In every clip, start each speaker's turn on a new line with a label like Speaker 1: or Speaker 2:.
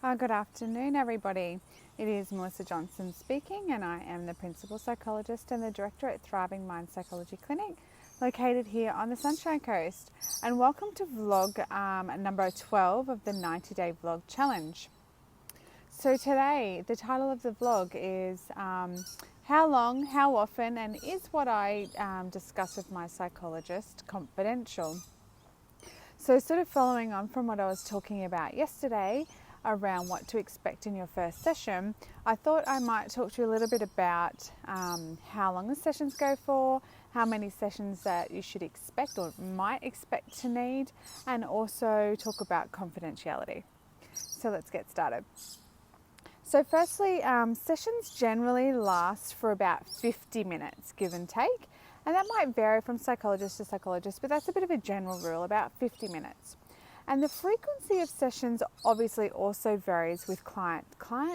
Speaker 1: Good afternoon, everybody. It is Melissa Johnson speaking, and I am the Principal Psychologist and the Director at Thriving Mind Psychology Clinic, located here on the Sunshine Coast. And welcome to vlog number 12 of the 90-day vlog challenge. So today, the title of the vlog is How Long, How Often, and Is What I Discuss with My Psychologist Confidential? So sort of following on from what I was talking about yesterday, around what to expect in your first session, I thought I might talk to you a little bit about how long the sessions go for, how many sessions that you should expect or might expect to need, and also talk about confidentiality. So let's get started. So firstly, sessions generally last for about 50 minutes, give and take, and that might vary from psychologist to psychologist, but that's a bit of a general rule, about 50 minutes. And the frequency of sessions obviously also varies with client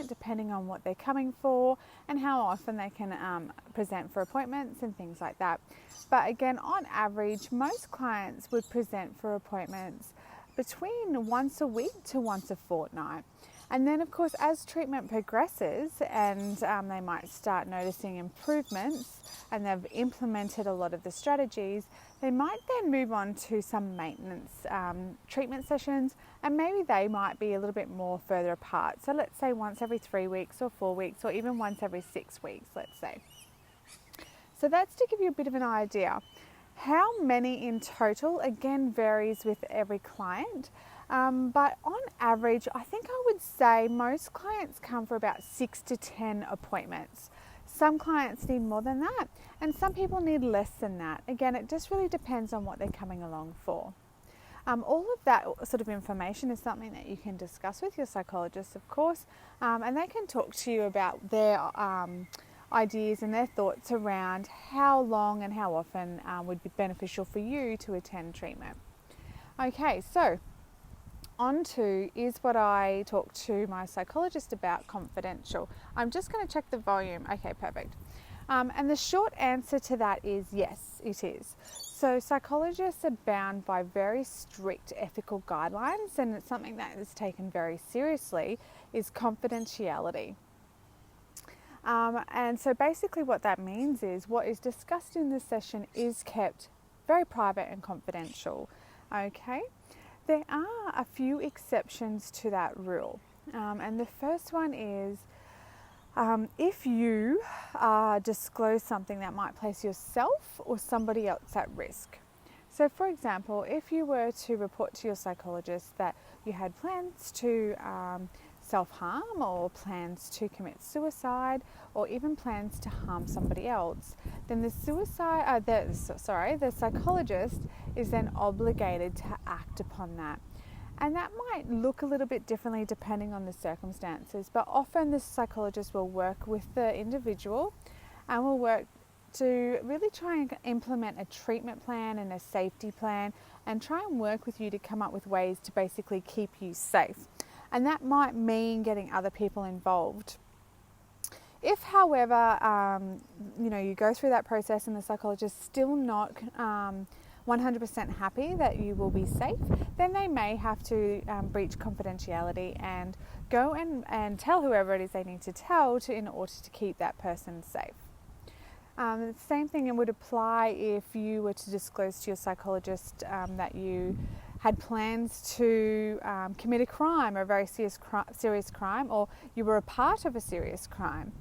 Speaker 1: depending on what they're coming for and how often they can present for appointments and things like that. But again, on average, most clients would present for appointments between once a week to once a fortnight. And then, of course, as treatment progresses and they might start noticing improvements and they've implemented a lot of the strategies, they might then move on to some maintenance treatment sessions, and maybe they might be a little bit more further apart. So let's say once every 3 weeks or 4 weeks, or even once every 6 weeks, let's say. So that's to give you a bit of an idea. How many in total, again, varies with every client. But on average, I think I would say most clients come for about 6 to 10 appointments. Some clients need more than that, and some people need less than that. Again, it just really depends on what they're coming along for. All of that sort of information is something that you can discuss with your psychologist, of course, and they can talk to you about their ideas and their thoughts around how long and how often would be beneficial for you to attend treatment. Okay, so on to is what I talk to my psychologist about confidential. I'm just going to check the volume. Okay, perfect. And the short answer to that is yes, it is. So psychologists are bound by very strict ethical guidelines, and it's something that is taken very seriously, is confidentiality. And so basically what that means is what is discussed in the session is kept very private and confidential. Okay? There are a few exceptions to that rule. And the first one is if you disclose something that might place yourself or somebody else at risk. So for example, if you were to report to your psychologist that you had plans to self-harm or plans to commit suicide or even plans to harm somebody else, then the psychologist is then obligated to act upon that. And that might look a little bit differently depending on the circumstances, but often the psychologist will work with the individual and will work to really try and implement a treatment plan and a safety plan and try and work with you to come up with ways to basically keep you safe. And that might mean getting other people involved. If, however, you go through that process and the psychologist is still not 100% happy that you will be safe, then they may have to breach confidentiality and go and tell whoever it is they need to tell in order to keep that person safe. The same thing would apply if you were to disclose to your psychologist that you had plans to commit a crime or a very serious crime, or you were a part of a serious crime.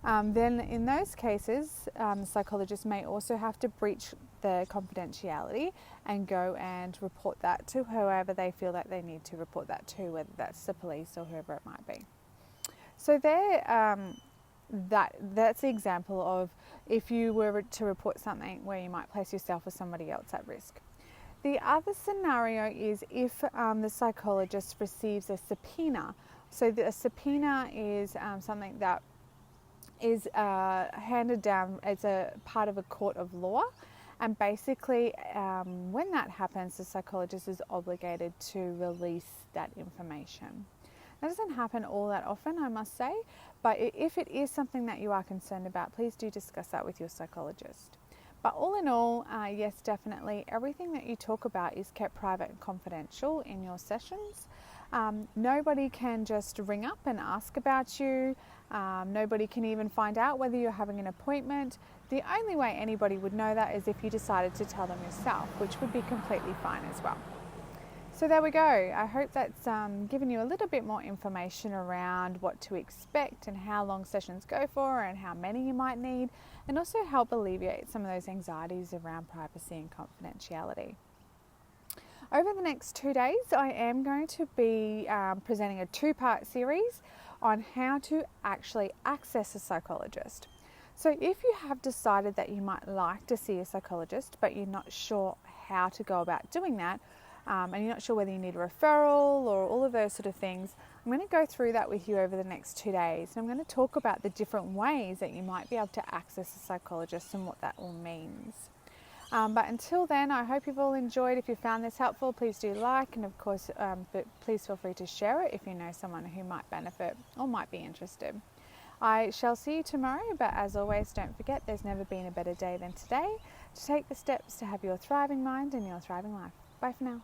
Speaker 1: Then in those cases, the psychologist may also have to breach the confidentiality and go and report that to whoever they feel that they need to report that to, whether that's the police or whoever it might be. So that's the example of if you were to report something where you might place yourself or somebody else at risk. The other scenario is if the psychologist receives a subpoena. So a subpoena is something that is handed down as a part of a court of law, and basically when that happens, the psychologist is obligated to release that information. That doesn't happen all that often, I must say, but if it is something that you are concerned about, please do discuss that with your psychologist. But all in all, yes, definitely, everything that you talk about is kept private and confidential in your sessions. Nobody can just ring up and ask about you. Nobody can even find out whether you're having an appointment. The only way anybody would know that is if you decided to tell them yourself, which would be completely fine as well. So there we go. I hope that's given you a little bit more information around what to expect and how long sessions go for and how many you might need, and also help alleviate some of those anxieties around privacy and confidentiality. Over the next 2 days, I am going to be presenting a 2-part series on how to actually access a psychologist. So if you have decided that you might like to see a psychologist, but you're not sure how to go about doing that, and you're not sure whether you need a referral or all of those sort of things, I'm going to go through that with you over the next 2 days. And I'm going to talk about the different ways that you might be able to access a psychologist and what that all means. But until then, I hope you've all enjoyed. If you found this helpful, please do like, and of course, but please feel free to share it if you know someone who might benefit or might be interested. I shall see you tomorrow, but as always, don't forget there's never been a better day than today to take the steps to have your thriving mind and your thriving life. Bye for now.